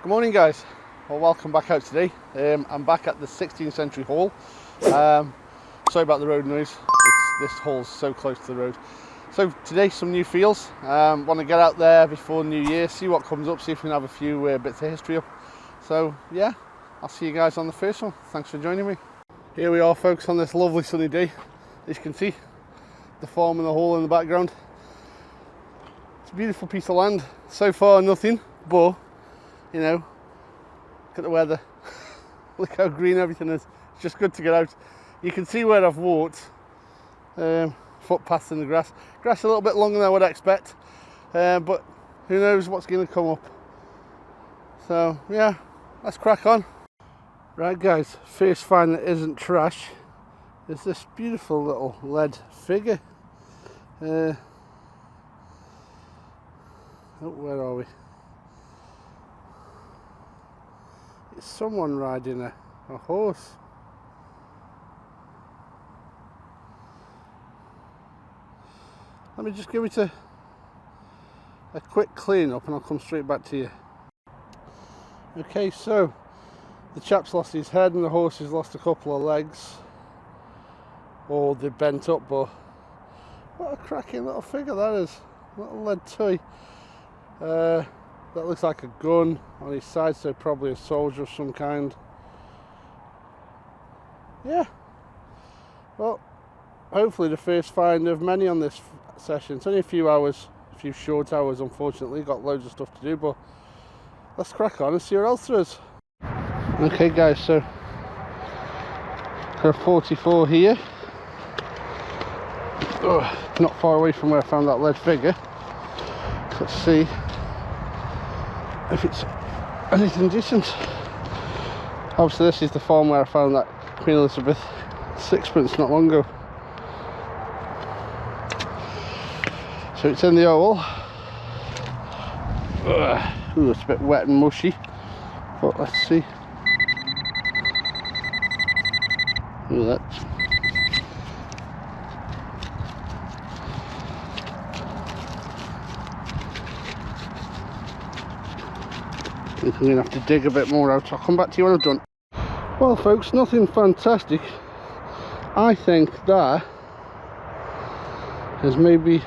Good morning guys, well welcome back out today. I'm back at the 16th century hall. Sorry about the road noise, this hall's so close to the road. So today some new fields, want to get out there before New Year, see what comes up, see if we can have a few bits of history up. So yeah, I'll see you guys on the first one. Thanks for joining me. Here we are folks on this lovely sunny day. As you can see, the farm and the hall in the background. It's a beautiful piece of land. So far nothing, but you know, look at the weather. Look how green everything is. It's just good to get out. You can see where I've walked, footpaths in the grass. Grass a little bit longer than I would expect, but who knows what's going to come up. So yeah, let's crack on. Right guys, first find that isn't trash is this beautiful little lead figure. Oh, where are we? It's someone riding a horse. Let me just give it a quick clean up and I'll come straight back to you. Okay, so the chap's lost his head and the horse has lost a couple of legs, or they're bent up, but what a cracking little figure that is. Little lead toy. That looks like a gun on his side, so probably a soldier of some kind. Yeah, well, hopefully the first find of many on this session. It's only a few hours, a few short hours unfortunately, got loads of stuff to do, but let's crack on and see what else there is. Okay guys, so got a 44 here. Oh, not far away from where I found that lead figure. Let's see if it's anything decent. Obviously this is the farm where I found that Queen Elizabeth sixpence not long ago. So it's in the oval. Ooh, it's a bit wet and mushy, but let's see. Ooh, that's I'm going to have to dig a bit more out. I'll come back to you when I've done. Well folks, nothing fantastic. I think that is maybe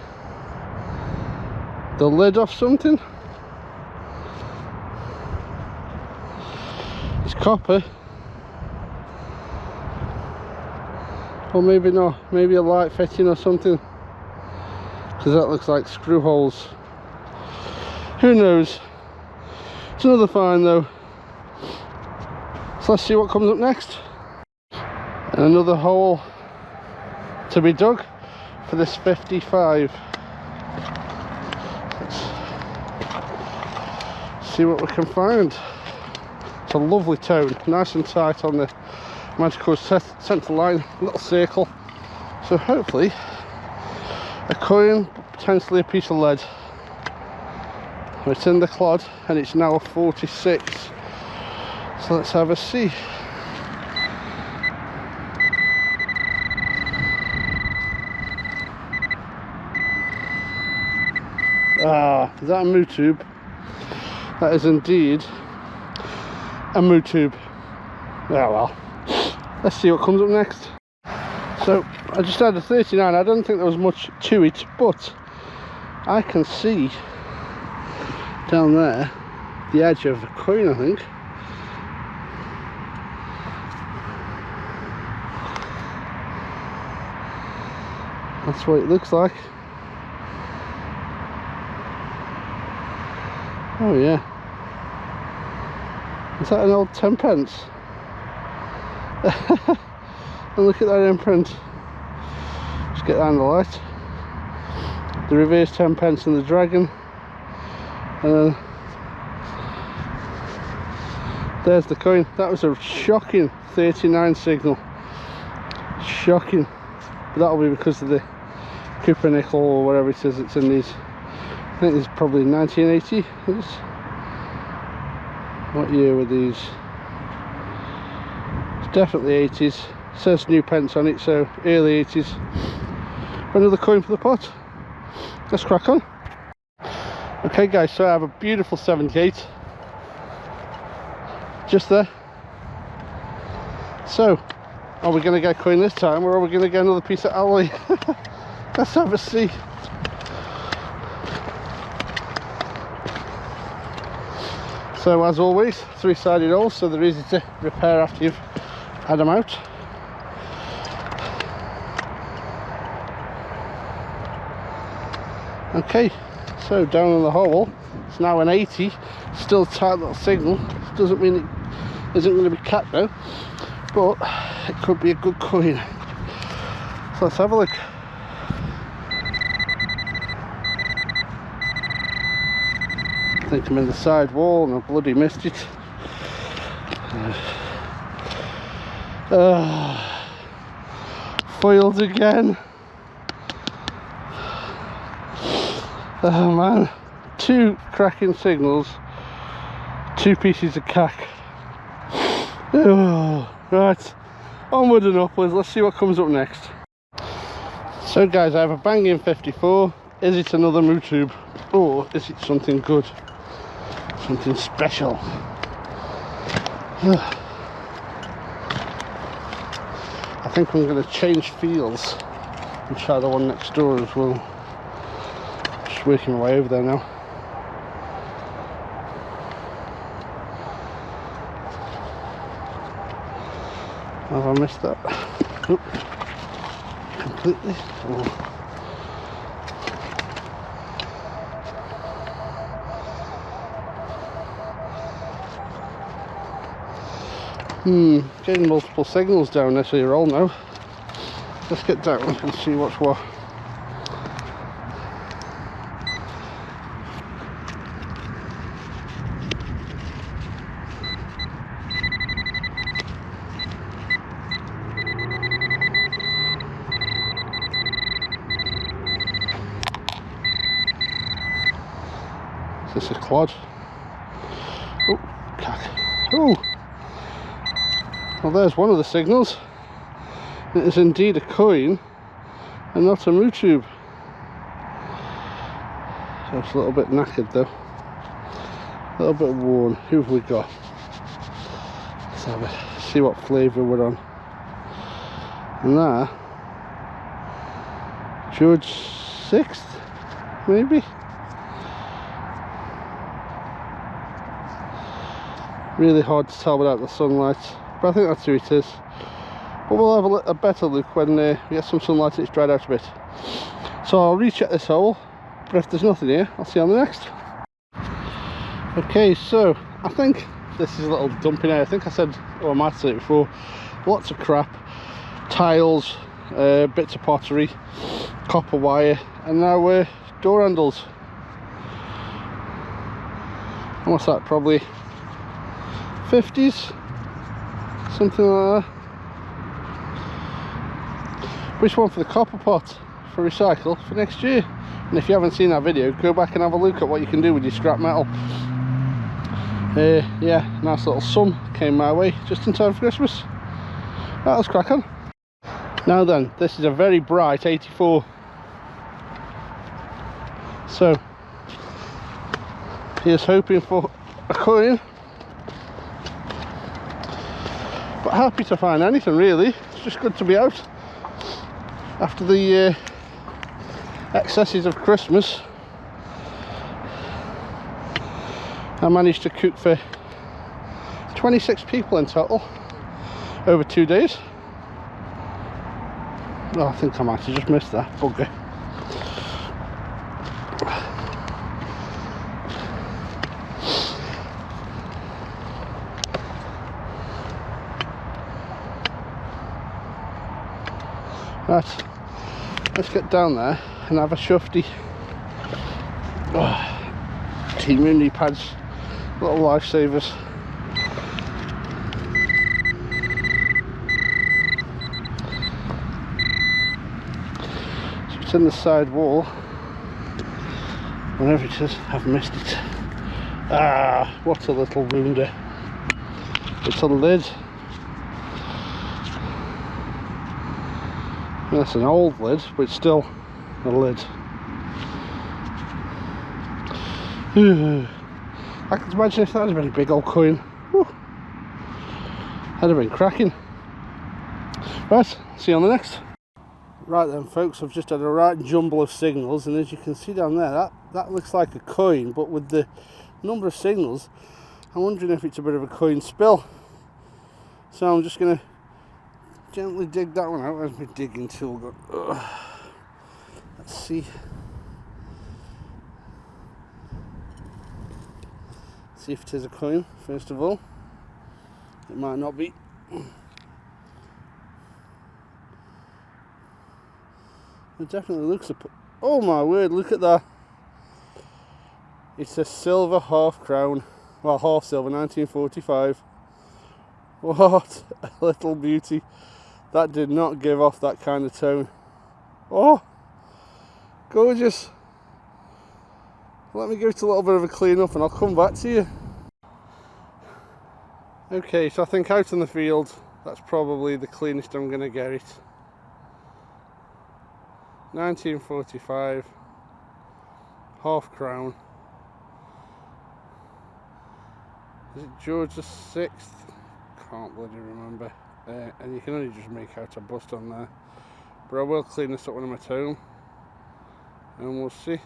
the lid off something. It's copper. Or maybe not, maybe a light fitting or something, because that looks like screw holes. Who knows? It's another find though, so let's see what comes up next. And another hole to be dug for this 55. Let's see what we can find. It's a lovely tone, nice and tight on the magical centre line, little circle. So hopefully a coin, potentially a piece of lead. It's in the clod and it's now a 46, so let's have a see. Ah, is that a moo tube? That is indeed a moo tube. Oh well, let's see what comes up next. So I just had a 39. I don't think there was much to it, but I can see down there the edge of a coin, I think. That's what it looks like. Oh yeah, is that an old 10 pence? And look at that imprint. Just get that in the light. The reverse 10 pence and the dragon. And then there's the coin. That was a shocking 39 signal. Shocking. But that'll be because of the Cooper nickel or whatever it is that's in these. I think it's probably 1980. What year were these? It's definitely 80s. It says new pence on it, so early 80s. Another coin for the pot. Let's crack on. Okay guys, so I have a beautiful 78. Just there. So, are we going to get a coin this time, or are we going to get another piece of alloy? Let's have a see. So as always, 3-sided holes, so they're easy to repair after you've had them out. Okay, so down in the hole, it's now an 80, still a tight little signal. Doesn't mean it isn't going to be cut though, but it could be a good coin. So let's have a look. I think I'm in the side wall and I bloody missed it. Foiled again. Oh man, 2 cracking signals, 2 pieces of cack. Oh, right, onward and upwards. Let's see what comes up next. So guys, I have a banging 54. Is it another moo tube, or is it something good, something special? I think I'm going to change fields and try the one next door as well. Just working my way over there now. Have I missed that? Oop. Completely? Oh. Getting multiple signals down this here hole now. Let's get down and see what's what. Is this a clod? Oh, cack. Oh! Well, there's one of the signals. It is indeed a coin and not a moo tube. So it's a little bit knackered though. A little bit worn. Who have we got? Let's have a see what flavour we're on. And there, George 6th, maybe? Really hard to tell without the sunlight. But I think that's who it is. But we'll have a better look when we get some sunlight and it's dried out a bit. So I'll recheck this hole, but if there's nothing here, I'll see you on the next. Okay, so I think this is a little dumping area. I think I said, or I might have said it before, lots of crap, tiles, bits of pottery, copper wire, and now door handles. And what's that, probably 50s? Something like that. Which one for the copper pot for recycle for next year? And if you haven't seen that video, go back and have a look at what you can do with your scrap metal. Yeah, nice little sun came my way just in time for Christmas. Right, let's crack on. Now then, this is a very bright 84. So here's hoping for a coin. But happy to find anything really. It's just good to be out after the excesses of Christmas. I managed to cook for 26 people in total over 2 days. Oh, I think I might have just missed that bugger. Right, let's get down there and have a shufty. Oh, team knee pads, little lifesavers. So it's in the side wall. Wherever it is, I've missed it. Ah, what a little wounder. It's a lid. That's an old lid, but it's still a lid. I can imagine if that had been a big old coin. Whew. That'd have been cracking. Right, see you on the next. Right then folks, I've just had a right jumble of signals, and as you can see down there, that looks like a coin, but with the number of signals, I'm wondering if it's a bit of a coin spill. So I'm just going to gently dig that one out. Where's my digging tool gone? Let's see. See if it is a coin, first of all. It might not be. It definitely looks oh my word, look at that. It's a silver half crown. Well, half silver, 1945. What a little beauty. That did not give off that kind of tone. Oh, gorgeous. Let me give it a little bit of a clean up and I'll come back to you. Okay, so I think out in the field, that's probably the cleanest I'm going to get it. 1945, half crown. Is it George the 6th? Can't bloody remember. And you can only just make out a bust on there. But I will clean this up when I'm at home, and we'll see.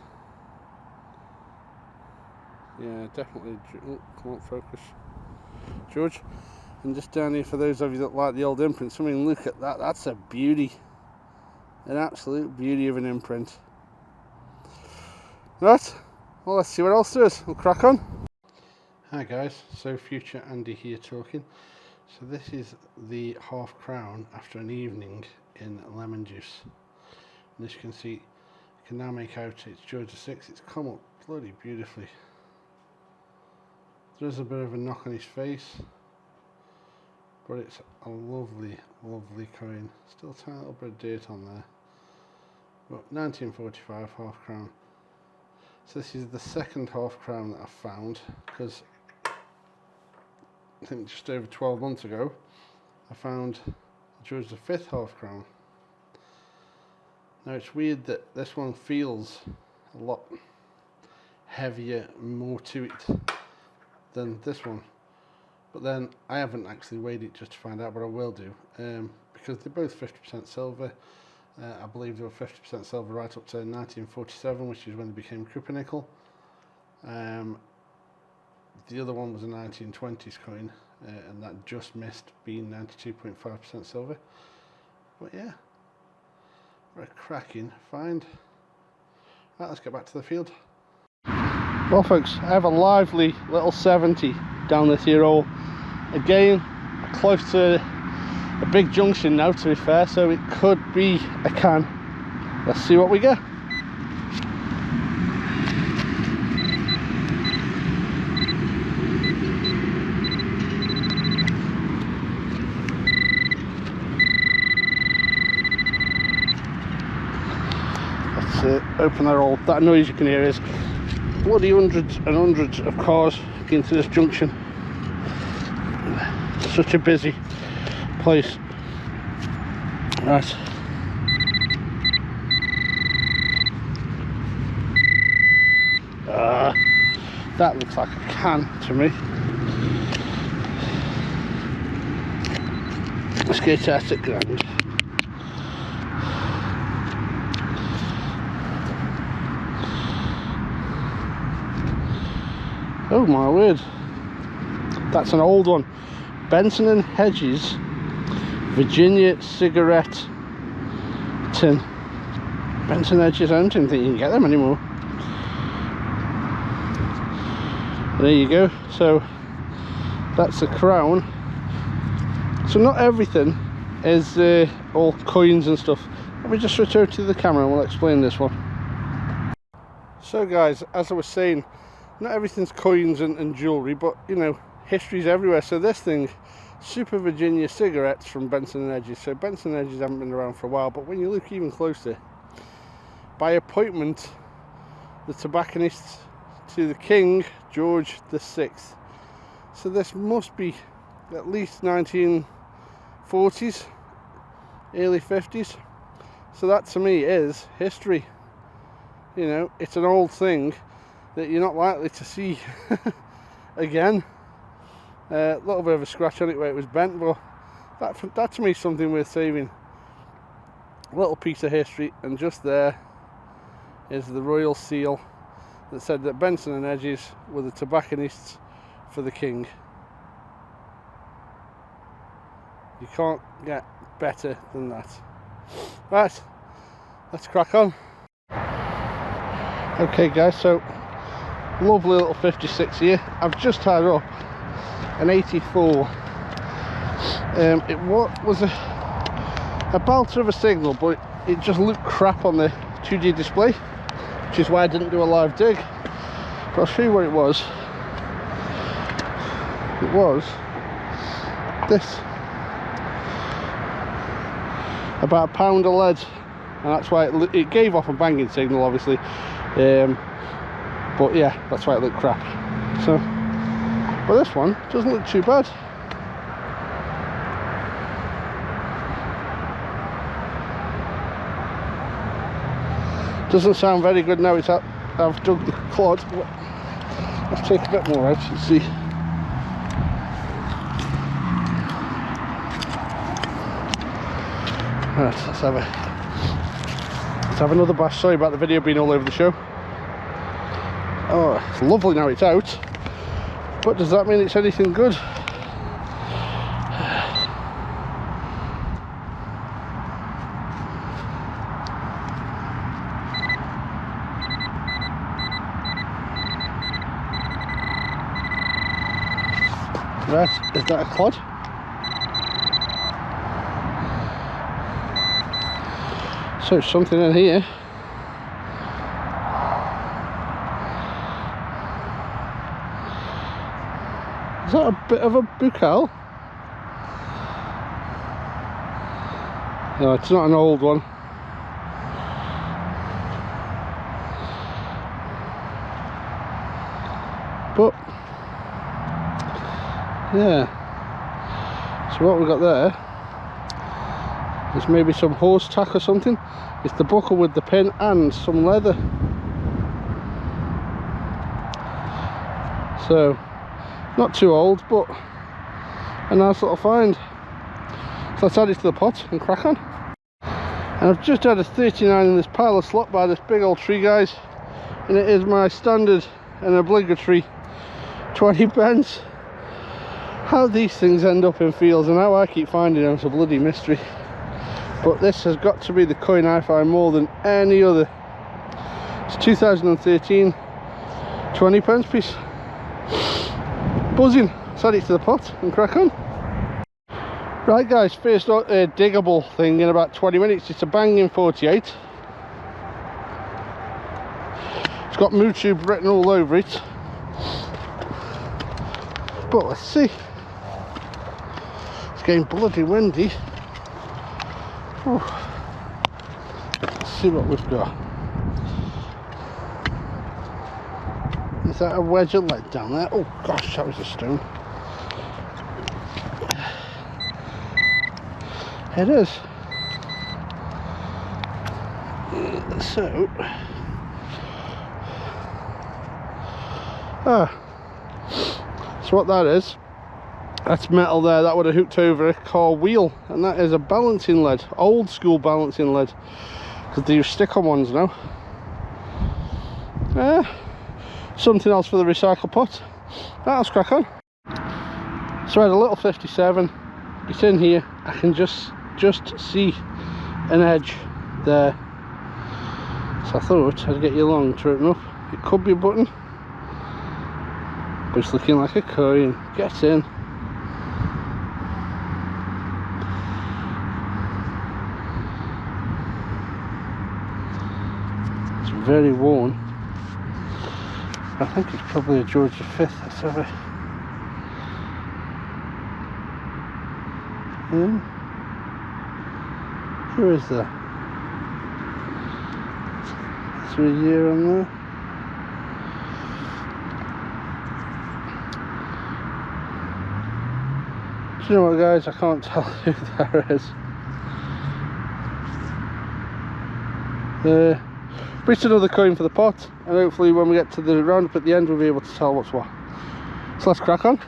Yeah, definitely. Oh, come on, focus, George. And just down here, for those of you that like the old imprints, I mean, look at that. That's a beauty. An absolute beauty of an imprint. Right, well, let's see what else there is. We'll crack on. Hi guys, so future Andy here talking. So this is the half crown after an evening in lemon juice. And as you can see, you can now make out it's George the 6th. It's come up bloody beautifully. There's a bit of a knock on his face, but it's a lovely, lovely coin. Still a tiny little bit of dirt on there. But 1945 half crown. So this is the second half crown that I've found, because I think just over 12 months ago I found George the 5th half crown. Now it's weird that this one feels a lot heavier, more to it than this one. But then I haven't actually weighed it just to find out, but I will do, because they're both 50% silver. I believe they were 50% silver right up to 1947, which is when they became Cuppernickel. The other one was a 1920s coin, and that just missed being 92.5% silver. But yeah, what a cracking find. Right, let's get back to the field. Well folks, I have a lively little 70 down this here hole. Again, close to a big junction now, to be fair, so it could be a can. Let's see what we get. Let's open that hole. That noise you can hear is bloody hundreds and hundreds of cars getting to this junction. Such a busy place. Right. That looks like a can to me. Let's get at it ground. Oh my word, that's an old one. Benson and Hedges Virginia cigarette tin. Benson Hedges, I don't think you can get them anymore. There you go, so that's a crown. So not everything is all coins and stuff. Let me just return to the camera and we'll explain this one. So guys, as I was saying, not everything's coins and jewellery, but you know, history's everywhere. So this thing, Super Virginia cigarettes from Benson & Hedges. So Benson & Hedges haven't been around for a while, but when you look even closer, by appointment, the tobacconist to the King, George the 6th. So this must be at least 1940s, early 50s. So that to me is history. You know, it's an old thing that you're not likely to see again. A little bit of a scratch on it where it was bent, but that to me is something worth saving. A little piece of history, and just there is the royal seal that said that Benson and Hedges were the tobacconists for the king. You can't get better than that. Right, let's crack on. Okay guys, so lovely little 56 here. I've just tied up an 84. It was a belter of a signal, but it just looked crap on the 2D display, which is why I didn't do a live dig. But I'll show you what it was. It was this, about a pound of lead, and that's why it gave off a banging signal, obviously. But yeah, that's why it looked crap. So, but this one doesn't look too bad. Doesn't sound very good now. I've dug the clod. Let's take a bit more out and see. Right, let's have another bash. Sorry about the video being all over the show. Oh, it's lovely now it's out, but does that mean it's anything good? Right, is that a clod? So something in here. Is that a bit of a buccal? No, it's not an old one. But yeah. So what we've got there is maybe some horse tack or something. It's the buckle with the pin and some leather. So not too old, but a nice little find. So let's add it to the pot and crack on. And I've just had a 39 in this pile of slot by this big old tree, guys, and it is my standard and obligatory 20 pence. How these things end up in fields and how I keep finding them is a bloody mystery. But this has got to be the coin I find more than any other. It's 2013 20 pence piece. Buzzing. Let's add it to the pot and crack on. Right guys, first diggable thing in about 20 minutes. It's a banging 48. It's got MooTube written all over it. But let's see. It's getting bloody windy. Oh. Let's see what we've got. Is that a wedge of lead down there? Oh gosh, that was a stone. It is. So what that is, that's metal there that would have hooked over a car wheel, and that is a balancing lead, old school balancing lead, because they use stick-on ones now. Something else for the recycle pot. Right, let's crack on. So I had a little 57. It's in here. I can just see an edge there, so I thought I'd get you along to open up. It could be a button, but it's looking like a coin. Get in. It's very worn. I think it's probably a George V. Let's have it. Who is that? Is there a year on there? Do you know what, guys? I can't tell who that is. But it's another coin for the pot, and hopefully when we get to the roundup at the end we'll be able to tell what's what. So let's crack on.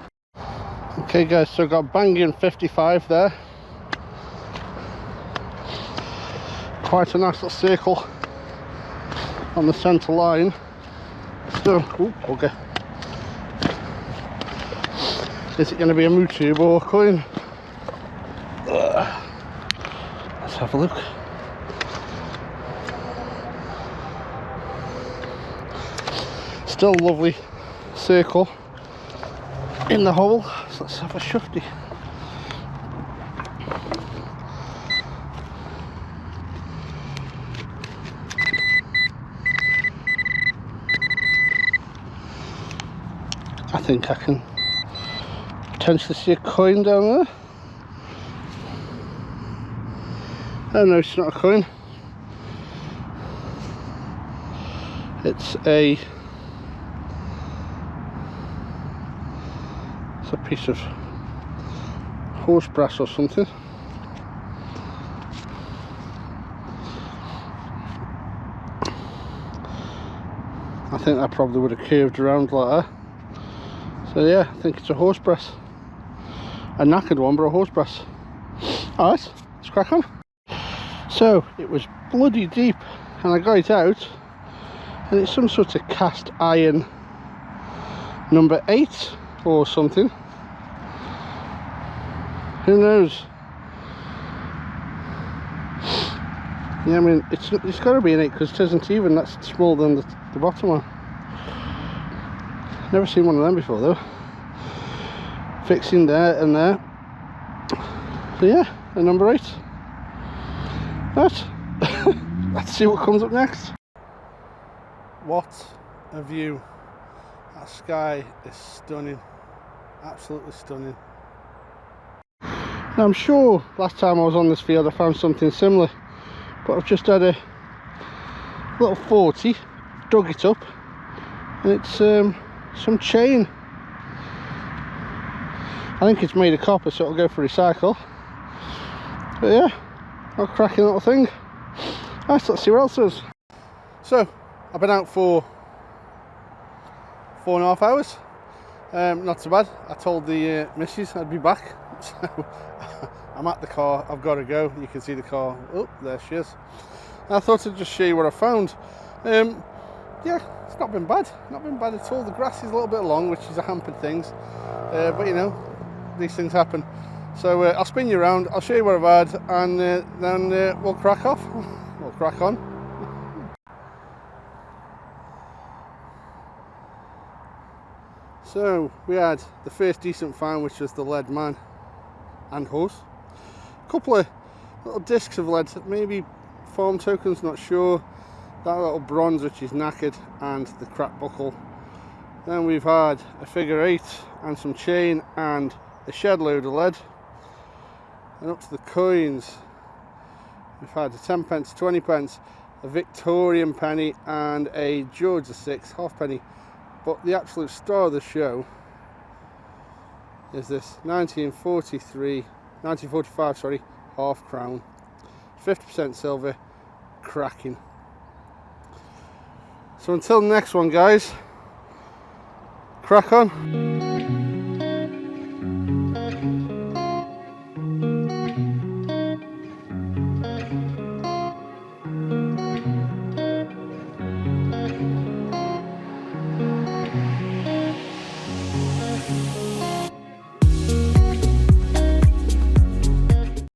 Okay guys, so got banging 55 there. Quite a nice little circle on the centre line. So, okay. Is it going to be a moo tube or a coin? Let's have a look. Still a lovely circle in the hole, so let's have a shufty. I think I can potentially see a coin down there. Oh no, it's not a coin. It's a piece of horse brass or something. I think that probably would have curved around like that. So yeah, I think it's a horse brass. A knackered one, but a horse brass. Alright, let's crack on. So, it was bloody deep and I got it out and it's some sort of cast iron number 8 or something. Who knows? Yeah, I mean, it's got to be an 8 because it isn't even. That's smaller than the bottom one. Never seen one of them before though. Fixing there and there. So yeah, a number 8. Right. Let's see what comes up next. What a view. That sky is stunning. Absolutely stunning. Now, I'm sure last time I was on this field I found something similar, but I've just had a little 40, dug it up, and it's some chain. I think it's made of copper, so it'll go for recycle. But yeah, a cracking little thing. Nice, let's see what else is. So, I've been out for 4.5 hours. Not so bad. I told the missus I'd be back. So I'm at the car, I've got to go. You can see the car. Oh, there she is. I thought I'd just show you what I found. Yeah, it's not been bad. Not been bad at all. The grass is a little bit long, which is a hampered things. But you know, these things happen. So I'll spin you around, I'll show you what I've had, and then we'll crack off. We'll crack on. So we had the first decent find, which was the lead man and horse. A couple of little discs of lead, maybe farm tokens, not sure. That little bronze which is knackered, and the crack buckle. Then we've had a figure 8 and some chain and a shed load of lead. And up to the coins, we've had a 10 pence, 20 pence, a Victorian penny and a George VI halfpenny. But the absolute star of the show is this 1945, sorry, half crown, 50% silver, cracking. So until the next one, guys, crack on.